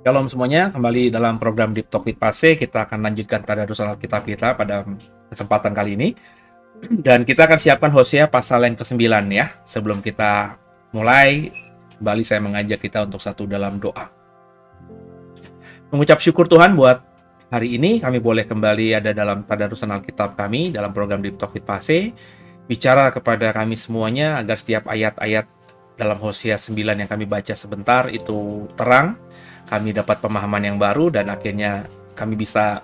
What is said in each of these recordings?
Shalom semuanya, kembali dalam program Deep Talk with Pase. Kita akan lanjutkan tadarus Alkitab kita pada kesempatan kali ini. Dan kita akan siapkan Hosea pasal yang ke-9 ya. Sebelum kita mulai, kembali saya mengajak kita untuk satu dalam doa. Mengucap syukur Tuhan buat hari ini, kami boleh kembali ada dalam tadarusan Alkitab kami, dalam program Deep Talk with Pase. Bicara kepada kami semuanya agar setiap ayat-ayat dalam Hosea 9 yang kami baca sebentar itu terang, kami dapat pemahaman yang baru, dan akhirnya kami bisa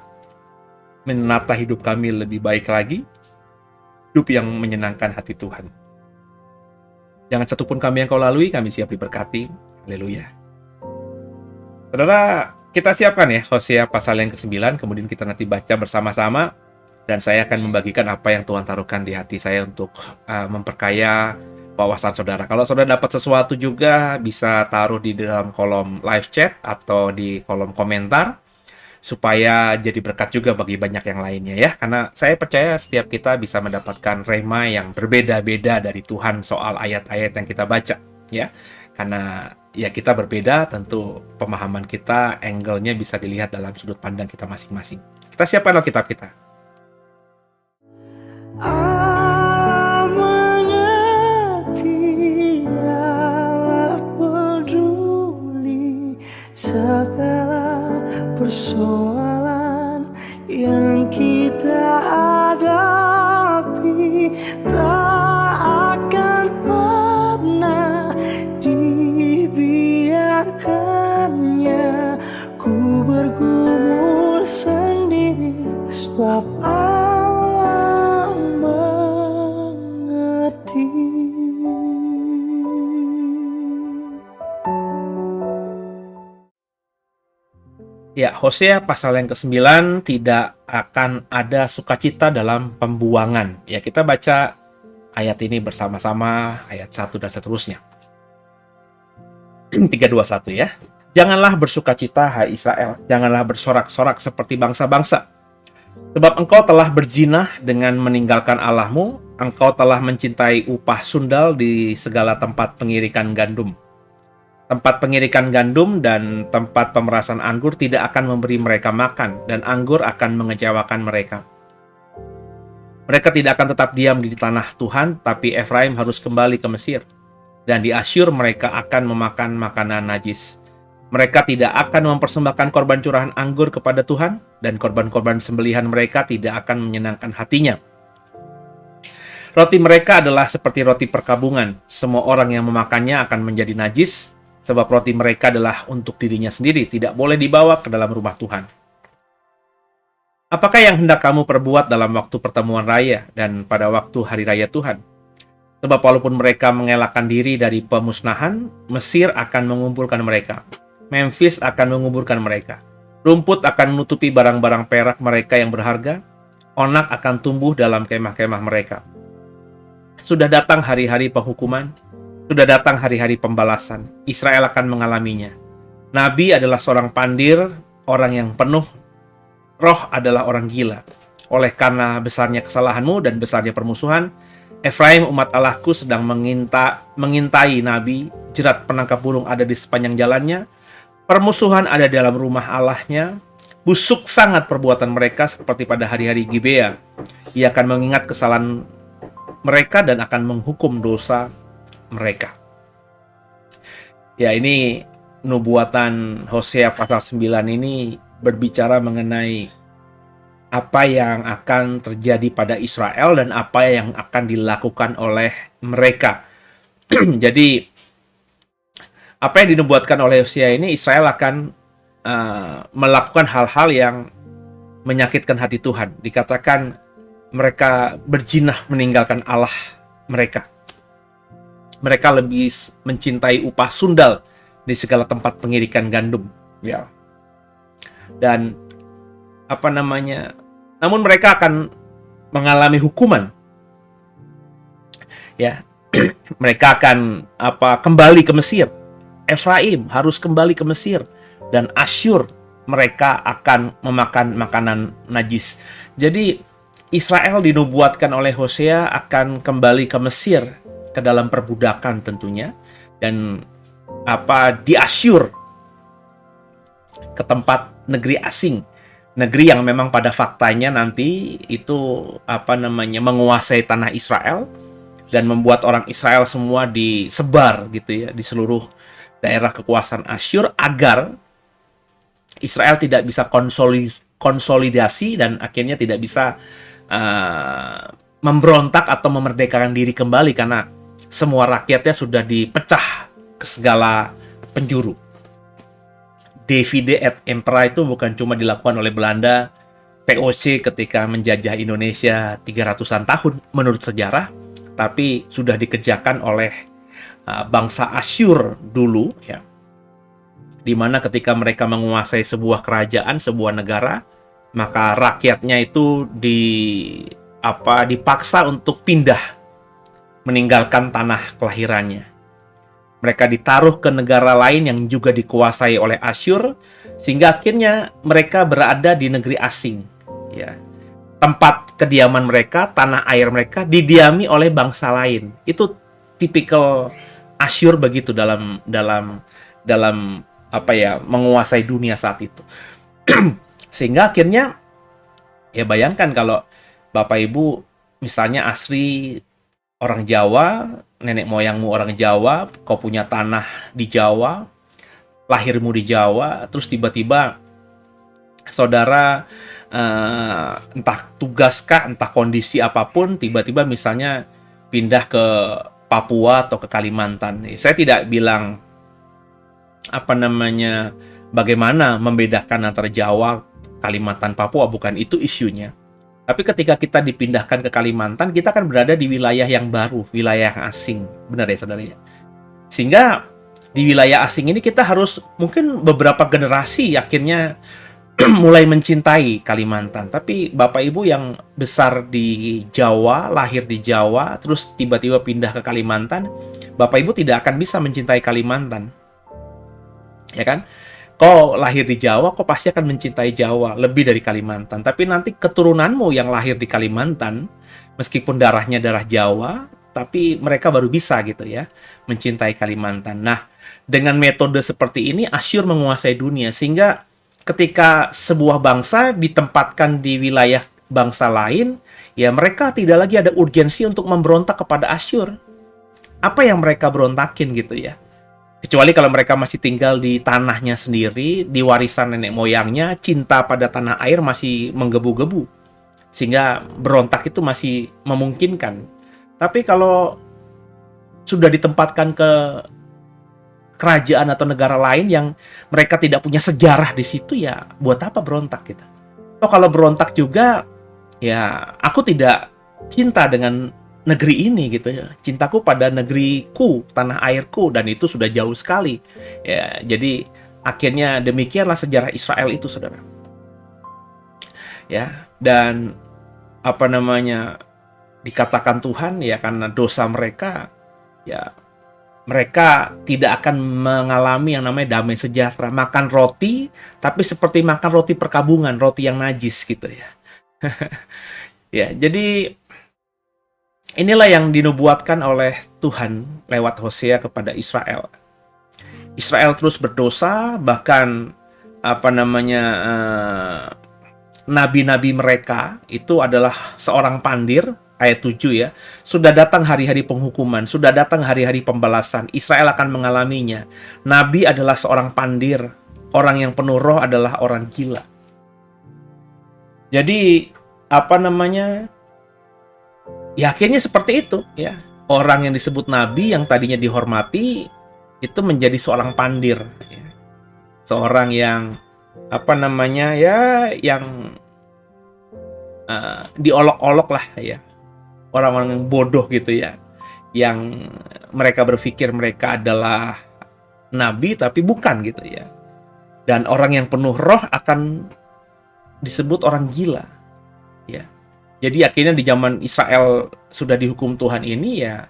menata hidup kami lebih baik lagi, hidup yang menyenangkan hati Tuhan. Jangan satupun kami yang kau lalui, kami siap diberkati. Haleluya. Saudara, kita siapkan ya Hosea pasal yang ke-9, kemudian kita nanti baca bersama-sama, dan saya akan membagikan apa yang Tuhan taruhkan di hati saya untuk memperkaya wawasan saudara. Kalau saudara dapat sesuatu juga bisa taruh di dalam kolom live chat atau di kolom komentar supaya jadi berkat juga bagi banyak yang lainnya ya. Karena saya percaya setiap kita bisa mendapatkan rema yang berbeda-beda dari Tuhan soal ayat-ayat yang kita baca ya. Karena ya kita berbeda, tentu pemahaman kita, angle-nya bisa dilihat dalam sudut pandang kita masing-masing. Kita siapkan Alkitab kita. Segala persoalan yang kita hadapi tak akan pernah dibiarkannya. Ku bergumul sendiri sebab Allah mengerti. Ya, Hosea pasal yang ke-9 tidak akan ada sukacita dalam pembuangan. Ya, kita baca ayat ini bersama-sama, ayat 1 dan seterusnya. 3, 2, 1 ya. Janganlah bersukacita, hai Israel. Janganlah bersorak-sorak seperti bangsa-bangsa. Sebab engkau telah berzinah dengan meninggalkan Allahmu. Engkau telah mencintai upah sundal di segala tempat pengirikan gandum. Tempat pengirikan gandum dan tempat pemerasan anggur tidak akan memberi mereka makan, dan anggur akan mengecewakan mereka. Mereka tidak akan tetap diam di tanah Tuhan, tapi Efraim harus kembali ke Mesir. Dan di Asyur mereka akan memakan makanan najis. Mereka tidak akan mempersembahkan korban curahan anggur kepada Tuhan, dan korban-korban sembelihan mereka tidak akan menyenangkan hatinya. Roti mereka adalah seperti roti perkabungan. Semua orang yang memakannya akan menjadi najis, sebab roti mereka adalah untuk dirinya sendiri, tidak boleh dibawa ke dalam rumah Tuhan. Apakah yang hendak kamu perbuat dalam waktu pertemuan raya dan pada waktu hari raya Tuhan? Sebab walaupun mereka mengelakkan diri dari pemusnahan, Mesir akan mengumpulkan mereka. Memphis akan menguburkan mereka. Rumput akan menutupi barang-barang perak mereka yang berharga. Onak akan tumbuh dalam kemah-kemah mereka. Sudah datang hari-hari penghukuman. Sudah datang hari-hari pembalasan. Israel akan mengalaminya. Nabi adalah seorang pandir, orang yang penuh roh adalah orang gila. Oleh karena besarnya kesalahanmu dan besarnya permusuhan, Efraim umat Allahku sedang mengintai Nabi. Jerat penangkap burung ada di sepanjang jalannya. Permusuhan ada dalam rumah Allahnya. Busuk sangat perbuatan mereka seperti pada hari-hari Gibea. Ia akan mengingat kesalahan mereka dan akan menghukum dosa mereka. Ya, ini nubuatan Hosea pasal 9 ini berbicara mengenai apa yang akan terjadi pada Israel dan apa yang akan dilakukan oleh mereka. Jadi apa yang dinubuatkan oleh Hosea ini, Israel akan melakukan hal-hal yang menyakitkan hati Tuhan. Dikatakan mereka berjinah meninggalkan Allah mereka. mereka lebih mencintai upah sundal di segala tempat pengirikan gandum, ya. Dan apa namanya? Namun mereka akan mengalami hukuman, ya. Mereka akan kembali ke Mesir. Efraim harus kembali ke Mesir, dan Asyur mereka akan memakan makanan najis. Jadi Israel dinubuatkan oleh Hosea akan kembali ke Mesir, ke dalam perbudakan tentunya, dan di Asyur, ke tempat negeri asing, negeri yang memang pada faktanya nanti itu menguasai tanah Israel dan membuat orang Israel semua disebar gitu ya di seluruh daerah kekuasaan Asyur, agar Israel tidak bisa konsolidasi dan akhirnya tidak bisa memberontak atau memerdekakan diri kembali, karena semua rakyatnya sudah dipecah ke segala penjuru. Divide et Impera itu bukan cuma dilakukan oleh Belanda, VOC ketika menjajah Indonesia 300-an tahun menurut sejarah, tapi sudah dikerjakan oleh bangsa Asyur dulu, ya. Di mana ketika mereka menguasai sebuah kerajaan, sebuah negara, maka rakyatnya itu dipaksa untuk pindah, meninggalkan tanah kelahirannya. Mereka ditaruh ke negara lain yang juga dikuasai oleh Asyur, sehingga akhirnya mereka berada di negeri asing, ya. Tempat kediaman mereka, tanah air mereka didiami oleh bangsa lain. Itu tipikal Asyur begitu dalam menguasai dunia saat itu. Sehingga akhirnya, ya bayangkan kalau Bapak Ibu misalnya asli orang Jawa, nenek moyangmu orang Jawa, kau punya tanah di Jawa, lahirmu di Jawa, terus tiba-tiba saudara entah tugaskah, entah kondisi apapun, tiba-tiba misalnya pindah ke Papua atau ke Kalimantan. Saya tidak bilang bagaimana membedakan antara Jawa, Kalimantan, Papua, bukan itu isunya. Tapi ketika kita dipindahkan ke Kalimantan, kita akan berada di wilayah yang baru, wilayah yang asing. Benar ya, saudara? Sehingga di wilayah asing ini kita harus mungkin beberapa generasi akhirnya mulai mencintai Kalimantan. Tapi Bapak Ibu yang besar di Jawa, lahir di Jawa, terus tiba-tiba pindah ke Kalimantan, Bapak Ibu tidak akan bisa mencintai Kalimantan. Ya kan? Kau lahir di Jawa, kau pasti akan mencintai Jawa lebih dari Kalimantan. Tapi nanti keturunanmu yang lahir di Kalimantan, meskipun darahnya darah Jawa, tapi mereka baru bisa gitu ya, mencintai Kalimantan. Nah, dengan metode seperti ini, Asyur menguasai dunia, sehingga ketika sebuah bangsa ditempatkan di wilayah bangsa lain, ya mereka tidak lagi ada urgensi untuk memberontak kepada Asyur. Apa yang mereka berontakin gitu ya? Kecuali kalau mereka masih tinggal di tanahnya sendiri, di warisan nenek moyangnya, cinta pada tanah air masih menggebu-gebu, sehingga berontak itu masih memungkinkan. Tapi kalau sudah ditempatkan ke kerajaan atau negara lain yang mereka tidak punya sejarah di situ, ya buat apa berontak kita? Atau kalau berontak juga, ya aku tidak cinta dengan negeri ini gitu ya. Cintaku pada negeriku, tanah airku, dan itu sudah jauh sekali. Ya, jadi akhirnya demikianlah sejarah Israel itu, saudara. Ya, dan dikatakan Tuhan ya karena dosa mereka, ya mereka tidak akan mengalami yang namanya damai sejahtera. Makan roti, tapi seperti makan roti perkabungan, roti yang najis gitu ya. Ya, jadi inilah yang dinubuatkan oleh Tuhan lewat Hosea kepada Israel. Israel terus berdosa, bahkan nabi-nabi mereka itu adalah seorang pandir. Ayat 7 ya, sudah datang hari-hari penghukuman, sudah datang hari-hari pembalasan, Israel akan mengalaminya. Nabi adalah seorang pandir, orang yang penuh roh adalah orang gila. Jadi ya akhirnya seperti itu ya. Orang yang disebut nabi yang tadinya dihormati itu menjadi seorang pandir ya. Seorang yang yang diolok-olok lah ya. Orang-orang yang bodoh gitu ya, yang mereka berpikir mereka adalah nabi tapi bukan gitu ya. Dan orang yang penuh roh akan disebut orang gila ya. Jadi akhirnya di zaman Israel sudah dihukum Tuhan ini ya,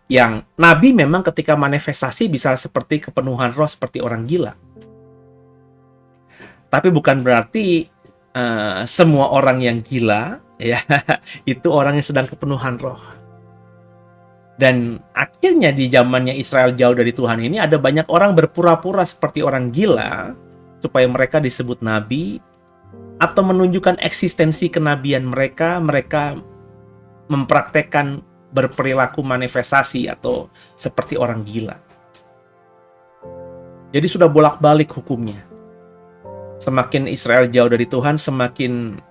yang nabi memang ketika manifestasi bisa seperti kepenuhan roh seperti orang gila. Tapi bukan berarti semua orang yang gila ya itu orang yang sedang kepenuhan roh. Dan akhirnya di zamannya Israel jauh dari Tuhan ini ada banyak orang berpura-pura seperti orang gila supaya mereka disebut nabi atau menunjukkan eksistensi kenabian mereka. Mereka mempraktekkan berperilaku manifestasi atau seperti orang gila. Jadi sudah bolak-balik hukumnya. Semakin Israel jauh dari Tuhan, semakin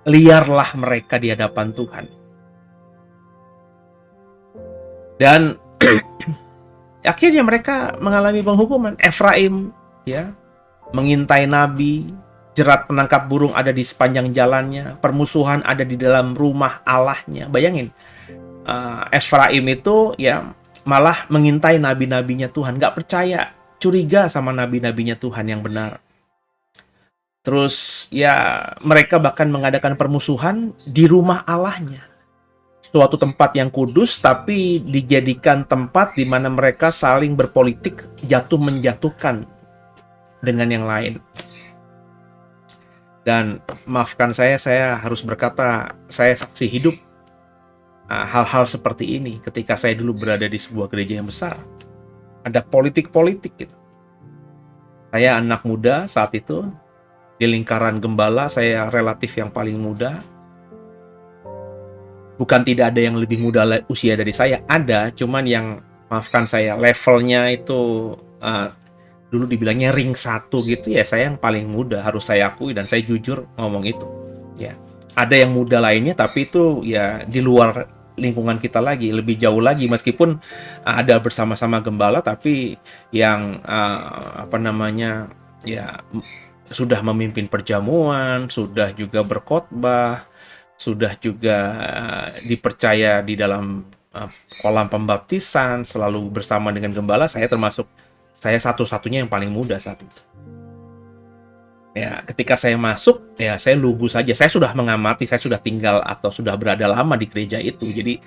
liarlah mereka di hadapan Tuhan. Dan akhirnya mereka mengalami penghukuman. Efraim ya mengintai nabi, jerat penangkap burung ada di sepanjang jalannya, permusuhan ada di dalam rumah Allahnya. Bayangin, Efraim itu ya malah mengintai nabi-nabinya Tuhan, nggak percaya, curiga sama nabi-nabinya Tuhan yang benar. Terus ya mereka bahkan mengadakan permusuhan di rumah Allahnya. Suatu tempat yang kudus tapi dijadikan tempat di mana mereka saling berpolitik, jatuh-menjatuhkan dengan yang lain. Dan maafkan saya harus berkata, saya saksi hidup hal-hal seperti ini ketika saya dulu berada di sebuah gereja yang besar. Ada politik-politik gitu. Saya anak muda saat itu, di lingkaran gembala saya relatif yang paling muda. Bukan tidak ada yang lebih muda usia dari saya, ada, cuman yang maafkan saya levelnya itu dulu dibilangnya ring 1 gitu ya, saya yang paling muda, harus saya akui dan saya jujur ngomong itu. Ya, ada yang muda lainnya tapi itu ya di luar lingkungan kita lagi, lebih jauh lagi, meskipun ada bersama-sama gembala tapi yang ya sudah memimpin perjamuan, sudah juga berkhotbah, sudah juga dipercaya di dalam kolam pembaptisan, selalu bersama dengan gembala. Saya satu-satunya yang paling muda saat itu. Ya, ketika saya masuk, ya saya lugu saja. Saya sudah mengamati, saya sudah tinggal atau sudah berada lama di gereja itu. Jadi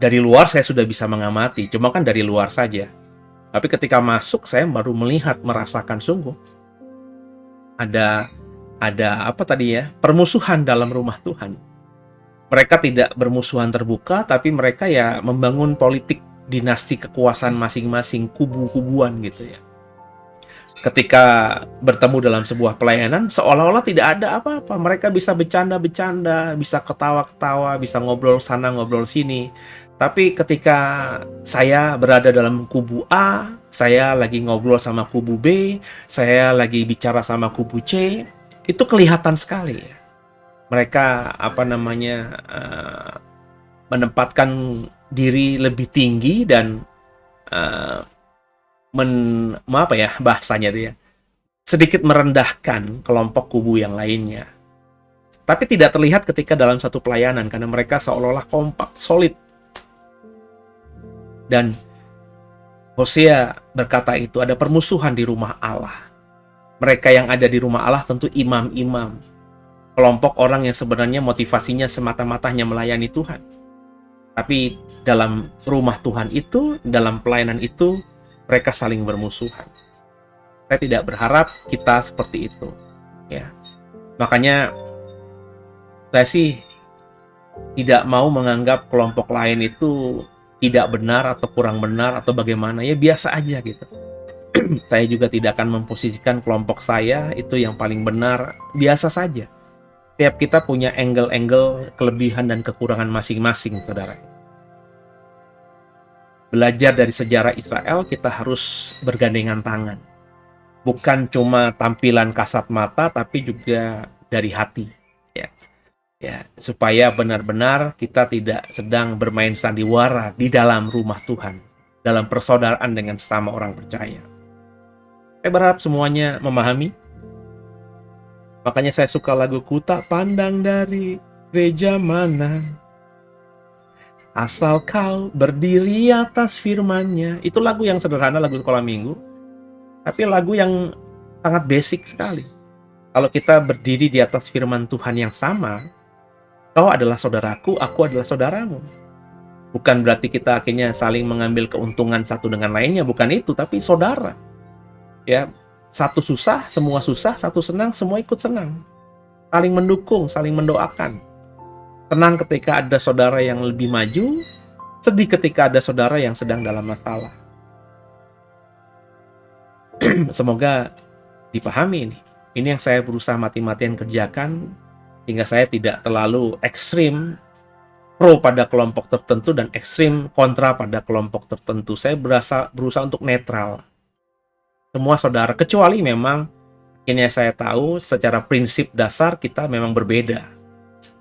dari luar saya sudah bisa mengamati, cuma kan dari luar saja. Tapi ketika masuk, saya baru melihat, merasakan sungguh ada apa tadi ya, permusuhan dalam rumah Tuhan. Mereka tidak bermusuhan terbuka, tapi mereka ya membangun politik dinasti kekuasaan masing-masing, kubu-kubuan gitu ya. Ketika bertemu dalam sebuah pelayanan, seolah-olah tidak ada apa-apa. Mereka bisa bercanda-bercanda, bisa ketawa-ketawa, bisa ngobrol sana, ngobrol sini. Tapi ketika saya berada dalam kubu A, saya lagi ngobrol sama kubu B, saya lagi bicara sama kubu C, itu kelihatan sekali ya. Mereka menempatkan diri lebih tinggi dan bahasanya dia sedikit merendahkan kelompok kubu yang lainnya. Tapi tidak terlihat ketika dalam satu pelayanan karena mereka seolah-olah kompak, solid. Dan Hosea berkata itu ada permusuhan di rumah Allah. Mereka yang ada di rumah Allah tentu imam-imam, kelompok orang yang sebenarnya motivasinya semata-mata hanya melayani Tuhan. Tapi dalam rumah Tuhan itu, dalam pelayanan itu, mereka saling bermusuhan. Saya tidak berharap kita seperti itu. Ya, makanya saya sih tidak mau menganggap kelompok lain itu tidak benar atau kurang benar atau bagaimana, ya biasa aja gitu. Saya juga tidak akan memposisikan kelompok saya itu yang paling benar, biasa saja. Tiap kita punya angle-angle kelebihan dan kekurangan masing-masing, saudara. Belajar dari sejarah Israel, kita harus bergandengan tangan. Bukan cuma tampilan kasat mata, tapi juga dari hati. Ya, supaya benar-benar kita tidak sedang bermain sandiwara di dalam rumah Tuhan, dalam persaudaraan dengan sesama orang percaya. Saya berharap semuanya memahami. Makanya saya suka lagu "Ku Tak Pandang Dari Gereja Mana, Asal kau berdiri atas firman-Nya. Itu lagu yang sederhana, lagu sekolah minggu. Tapi lagu yang sangat basic sekali. Kalau kita berdiri di atas firman Tuhan yang sama, kau adalah saudaraku, aku adalah saudaramu. Bukan berarti kita akhirnya saling mengambil keuntungan satu dengan lainnya, bukan itu, tapi saudara. Ya, satu susah, semua susah, satu senang, semua ikut senang. Saling mendukung, saling mendoakan. Tenang ketika ada saudara yang lebih maju, sedih ketika ada saudara yang sedang dalam masalah. Semoga dipahami ini. Ini yang saya berusaha mati-matian kerjakan, hingga saya tidak terlalu ekstrim pro pada kelompok tertentu dan ekstrim kontra pada kelompok tertentu. Saya berusaha untuk netral. Semua saudara, kecuali memang akhirnya saya tahu secara prinsip dasar kita memang berbeda.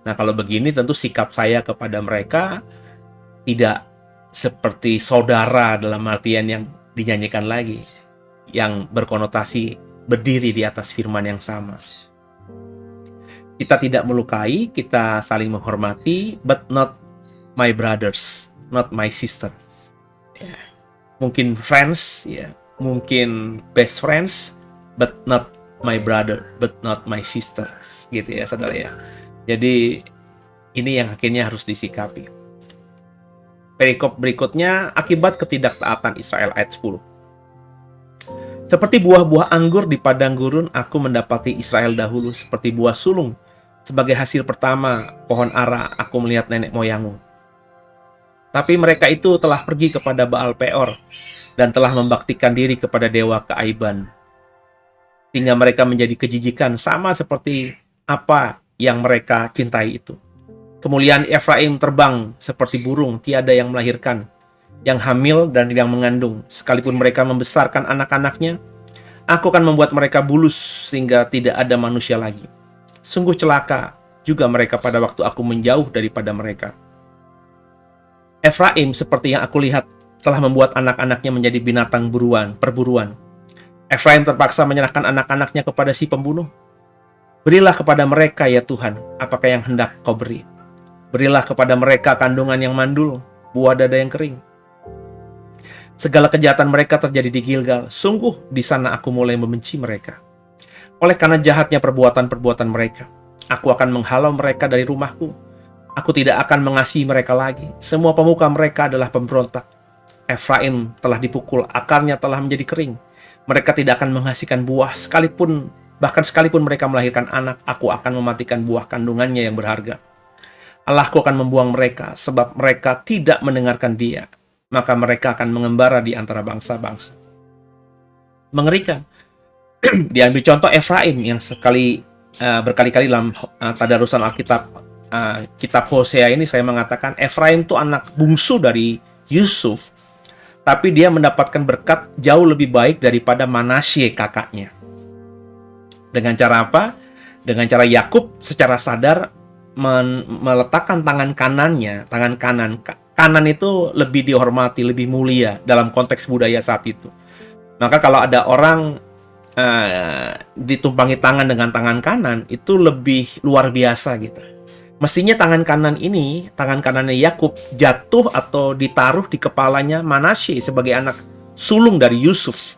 Nah, kalau begini tentu sikap saya kepada mereka tidak seperti saudara dalam artian yang dinyanyikan lagi, yang berkonotasi berdiri di atas firman yang sama. Kita tidak melukai, kita saling menghormati, but not my brothers, not my sisters. Ya. Mungkin friends, ya, mungkin best friends, but not my brother, but not my sisters, gitu ya, saudara ya. Jadi ini yang akhirnya harus disikapi. Perikop berikutnya, akibat ketidaktaatan Israel ayat 10. Seperti buah-buah anggur di padang gurun, aku mendapati Israel dahulu, seperti buah sulung. Sebagai hasil pertama pohon ara, aku melihat nenek moyangmu. Tapi mereka itu telah pergi kepada Baal Peor dan telah membaktikan diri kepada dewa keaiban. Sehingga mereka menjadi kejijikan sama seperti apa yang mereka cintai itu. Kemuliaan Efraim terbang seperti burung, tiada yang melahirkan, yang hamil dan yang mengandung. Sekalipun mereka membesarkan anak-anaknya, aku akan membuat mereka bulus sehingga tidak ada manusia lagi. Sungguh celaka juga mereka pada waktu aku menjauh daripada mereka. Efraim seperti yang aku lihat telah membuat anak-anaknya menjadi binatang perburuan. Efraim terpaksa menyerahkan anak-anaknya kepada si pembunuh. Berilah kepada mereka ya Tuhan, apakah yang hendak kau beri. Berilah kepada mereka kandungan yang mandul, buah dada yang kering. Segala kejahatan mereka terjadi di Gilgal. Sungguh di sana aku mulai membenci mereka. Oleh karena jahatnya perbuatan-perbuatan mereka, aku akan menghalau mereka dari rumahku. Aku tidak akan mengasihi mereka lagi. Semua pemuka mereka adalah pemberontak. Efraim telah dipukul, akarnya telah menjadi kering. Mereka tidak akan menghasilkan buah bahkan sekalipun mereka melahirkan anak, aku akan mematikan buah kandungannya yang berharga. Allahku akan membuang mereka, sebab mereka tidak mendengarkan Dia. Maka mereka akan mengembara di antara bangsa-bangsa. Mengerikan. Diambil contoh Efraim yang berkali-kali dalam tadarusan Alkitab, kitab Hosea ini saya mengatakan Efraim itu anak bungsu dari Yusuf, tapi dia mendapatkan berkat jauh lebih baik daripada Manasye kakaknya. Dengan cara apa? Dengan cara Yakub secara sadar meletakkan tangan kanannya, kanan itu lebih dihormati, lebih mulia dalam konteks budaya saat itu. Maka kalau ada orang ditumpangi tangan dengan tangan kanan, itu lebih luar biasa gitu. Mestinya tangan kanannya Yakub jatuh atau ditaruh di kepalanya Manasye sebagai anak sulung dari Yusuf.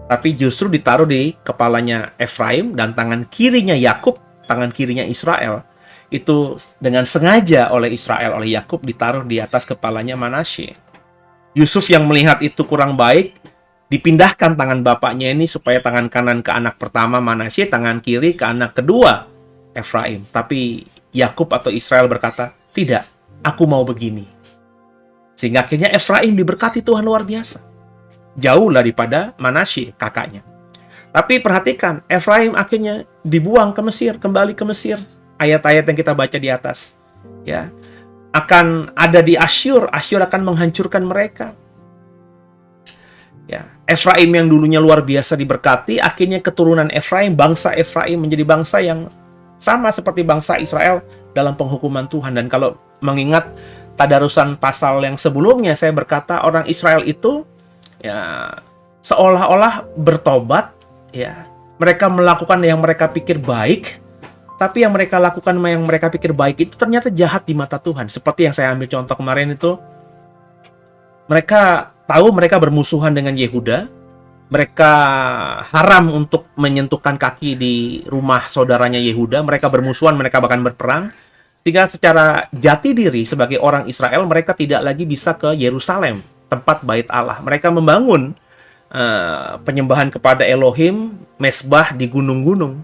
Tapi justru ditaruh di kepalanya Efraim, dan tangan kirinya Yakub, tangan kirinya Israel, itu dengan sengaja oleh Yakub ditaruh di atas kepalanya Manasye. Yusuf yang melihat itu kurang baik, dipindahkan tangan bapaknya ini supaya tangan kanan ke anak pertama Manasye, tangan kiri ke anak kedua Efraim. Tapi Yakub atau Israel berkata, tidak, aku mau begini. Sehingga akhirnya Efraim diberkati Tuhan luar biasa. Jauh daripada Manasye kakaknya. Tapi perhatikan, Efraim akhirnya dibuang ke Mesir, kembali ke Mesir. Ayat-ayat yang kita baca di atas, ya, akan ada di Asyur. Asyur akan menghancurkan mereka. Ya, Efraim yang dulunya luar biasa diberkati, akhirnya keturunan Efraim, bangsa Efraim menjadi bangsa yang sama seperti bangsa Israel dalam penghukuman Tuhan. Dan kalau mengingat tadarusan pasal yang sebelumnya, saya berkata orang Israel itu ya seolah-olah bertobat, ya. Mereka melakukan yang mereka pikir baik, Tapi yang mereka lakukan, yang mereka pikir baik itu ternyata jahat di mata Tuhan. Seperti yang saya ambil contoh kemarin itu, mereka tahu mereka bermusuhan dengan Yehuda. Mereka haram untuk menyentuhkan kaki di rumah saudaranya Yehuda. Mereka bermusuhan, mereka bahkan berperang. Sehingga secara jati diri sebagai orang Israel, mereka tidak lagi bisa ke Yerusalem, tempat bait Allah. Mereka membangun penyembahan kepada Elohim, mesbah di gunung-gunung.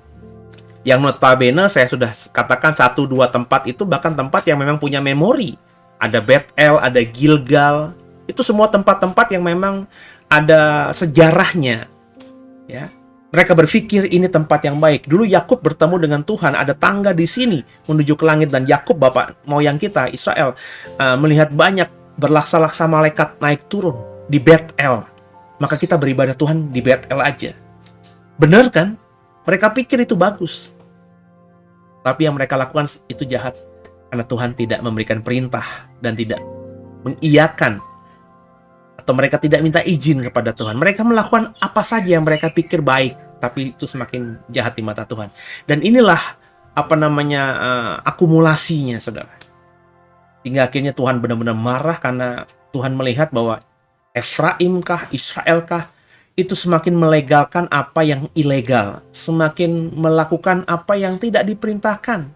Yang notabene saya sudah katakan 1-2 tempat itu bahkan tempat yang memang punya memori. Ada Betel, ada Gilgal. Itu semua tempat-tempat yang memang ada sejarahnya. Ya. Mereka berpikir ini tempat yang baik. Dulu Yakub bertemu dengan Tuhan, ada tangga di sini menuju ke langit, dan Yakub bapak moyang kita Israel melihat banyak berlaksa-laksa malaikat naik turun di Betel. Maka kita beribadah Tuhan di Betel aja. Benar kan? Mereka pikir itu bagus. Tapi yang mereka lakukan itu jahat. Karena Tuhan tidak memberikan perintah dan tidak mengiyakan, atau mereka tidak minta izin kepada Tuhan. Mereka melakukan apa saja yang mereka pikir baik, tapi itu semakin jahat di mata Tuhan. Dan inilah akumulasinya, saudara. Hingga akhirnya Tuhan benar-benar marah karena Tuhan melihat bahwa Efraim kah, Israel kah, itu semakin melegalkan apa yang ilegal, semakin melakukan apa yang tidak diperintahkan.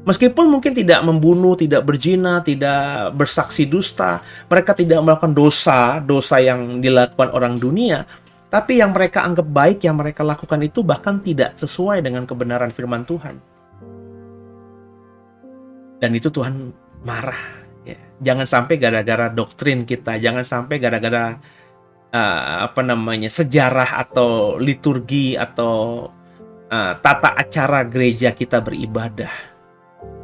Meskipun mungkin tidak membunuh, tidak berzina, tidak bersaksi dusta, mereka tidak melakukan dosa yang dilakukan orang dunia, tapi yang mereka anggap baik, yang mereka lakukan itu bahkan tidak sesuai dengan kebenaran firman Tuhan. Dan itu Tuhan marah. Ya. Jangan sampai gara-gara doktrin kita, jangan sampai gara-gara sejarah atau liturgi atau tata acara gereja kita beribadah,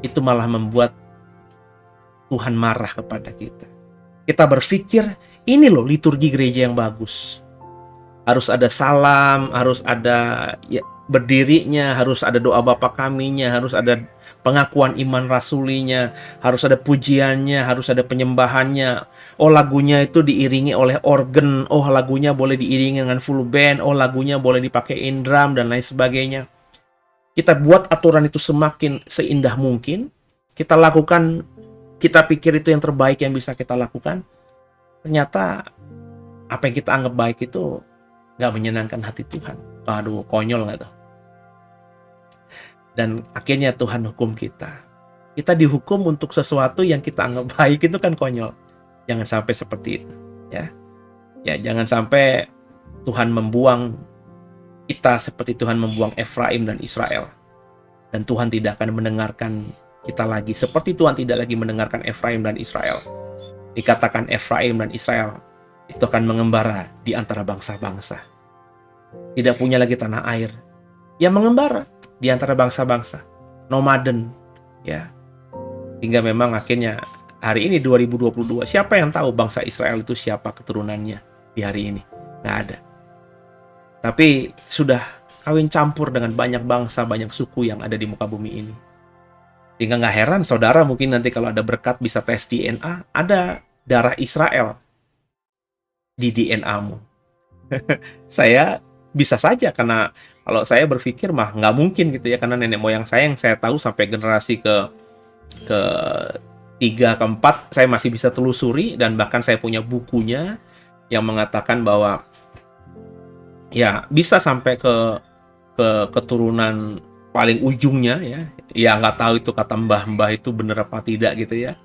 itu malah membuat Tuhan marah kepada kita. Kita berpikir, ini loh liturgi gereja yang bagus. Harus ada salam, harus ada berdirinya, harus ada doa Bapa Kaminya, harus ada pengakuan iman rasulinya, harus ada pujiannya, harus ada penyembahannya. Oh, lagunya itu diiringi oleh organ, oh lagunya boleh diiringi dengan full band, oh lagunya boleh dipakein drum dan lain sebagainya. Kita buat aturan itu semakin seindah mungkin. Kita lakukan, kita pikir itu yang terbaik yang bisa kita lakukan. Ternyata apa yang kita anggap baik itu gak menyenangkan hati Tuhan. Aduh, konyol gak tuh? Dan akhirnya Tuhan hukum kita. Kita dihukum untuk sesuatu yang kita anggap baik, itu kan konyol. Jangan sampai seperti itu. Ya, jangan sampai Tuhan membuang kita seperti Tuhan membuang Efraim dan Israel. Dan Tuhan tidak akan mendengarkan kita lagi seperti Tuhan tidak lagi mendengarkan Efraim dan Israel. Dikatakan Efraim dan Israel itu akan mengembara di antara bangsa-bangsa. Tidak punya lagi tanah air. Ya, mengembara di antara bangsa-bangsa. Nomaden. Ya. Hingga memang akhirnya hari ini 2022, siapa yang tahu bangsa Israel itu siapa keturunannya di hari ini? Nggak ada. Tapi sudah kawin campur dengan banyak bangsa, banyak suku yang ada di muka bumi ini. Sehingga nggak heran, saudara mungkin nanti kalau ada berkat bisa tes DNA, ada darah Israel di DNA-mu. Saya bisa saja, karena kalau saya berpikir mah nggak mungkin gitu ya, karena nenek moyang saya yang saya tahu sampai generasi ke 3, ke 4, saya masih bisa telusuri, dan bahkan saya punya bukunya yang mengatakan bahwa ya bisa sampai ke keturunan paling ujungnya ya nggak tahu itu kata mbah-mbah itu bener apa tidak gitu ya,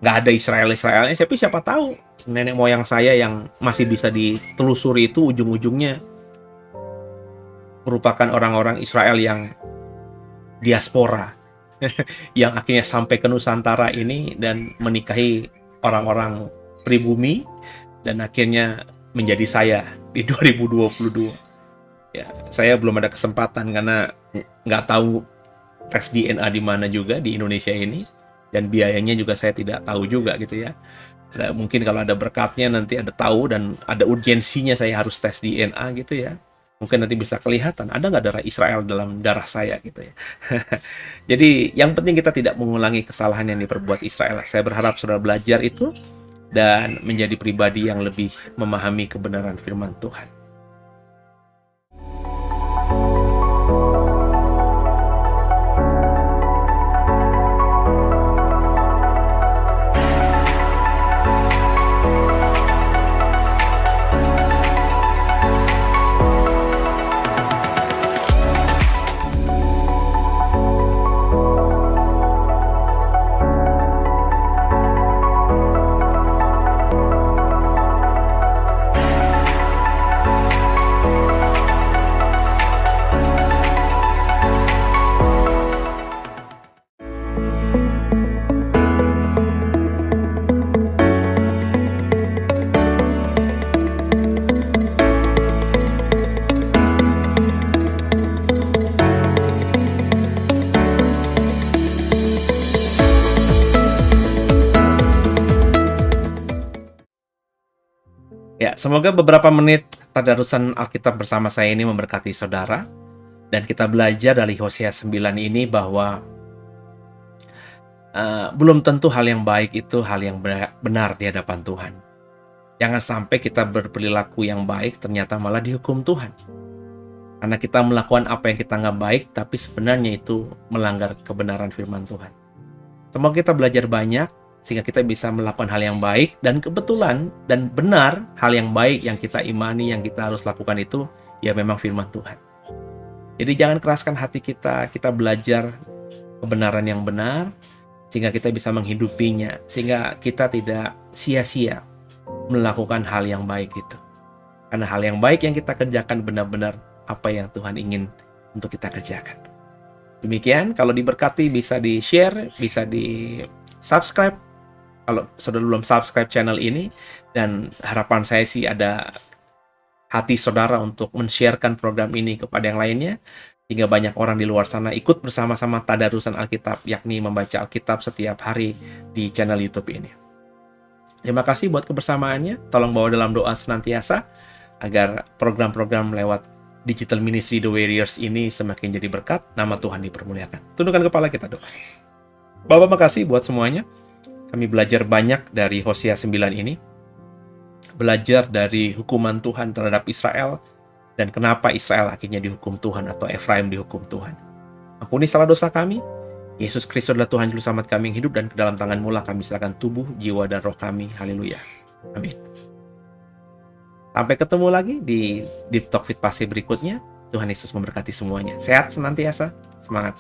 nggak ada Israelnya, tapi siapa tahu nenek moyang saya yang masih bisa ditelusuri itu ujung-ujungnya merupakan orang-orang Israel yang diaspora yang akhirnya sampai ke Nusantara ini dan menikahi orang-orang pribumi dan akhirnya menjadi saya di 2022. Ya, saya belum ada kesempatan karena nggak tahu tes DNA di mana juga di Indonesia ini, dan biayanya juga saya tidak tahu juga gitu ya. Nah, mungkin kalau ada berkatnya nanti ada tahu dan ada urgensinya saya harus tes DNA gitu ya. Mungkin nanti bisa kelihatan ada nggak darah Israel dalam darah saya gitu ya. Jadi yang penting kita tidak mengulangi kesalahan yang diperbuat Israel. Saya berharap saudara belajar itu dan menjadi pribadi yang lebih memahami kebenaran firman Tuhan. Ya, semoga beberapa menit tadarusan Alkitab bersama saya ini memberkati saudara. Dan kita belajar dari Hosea 9 ini bahwa belum tentu hal yang baik itu hal yang benar di hadapan Tuhan. Jangan sampai kita berperilaku yang baik ternyata malah dihukum Tuhan. Karena kita melakukan apa yang kita nggak baik, tapi sebenarnya itu melanggar kebenaran firman Tuhan. Semoga kita belajar banyak, sehingga kita bisa melakukan hal yang baik, dan kebetulan dan benar hal yang baik yang kita imani, yang kita harus lakukan itu, ya memang firman Tuhan. Jadi jangan keraskan hati kita belajar kebenaran yang benar, sehingga kita bisa menghidupinya, sehingga kita tidak sia-sia melakukan hal yang baik itu. Karena hal yang baik yang kita kerjakan benar-benar apa yang Tuhan ingin untuk kita kerjakan. Demikian, kalau diberkati bisa di-share, bisa di-subscribe kalau saudara belum subscribe channel ini, dan harapan saya sih ada hati saudara untuk men-sharekan program ini kepada yang lainnya, sehingga banyak orang di luar sana ikut bersama-sama tadarusan Alkitab, yakni membaca Alkitab setiap hari di channel YouTube ini. Terima kasih buat kebersamaannya. Tolong bawa dalam doa senantiasa agar program-program lewat Digital Ministry The Warriors ini semakin jadi berkat, nama Tuhan dipermuliakan. Tundukkan kepala, kita doa. Bapak, makasih buat semuanya. Kami belajar banyak dari Hosea 9 ini. Belajar dari hukuman Tuhan terhadap Israel, dan kenapa Israel akhirnya dihukum Tuhan atau Efraim dihukum Tuhan. Ampuni salah dosa kami. Yesus Kristus adalah Tuhan Juru Selamat kami yang hidup, dan ke dalam tangan-Mu lah kami serahkan tubuh, jiwa, dan roh kami. Haleluya. Amin. Sampai ketemu lagi di Deep Talk with Pastor berikutnya. Tuhan Yesus memberkati semuanya. Sehat senantiasa. Semangat.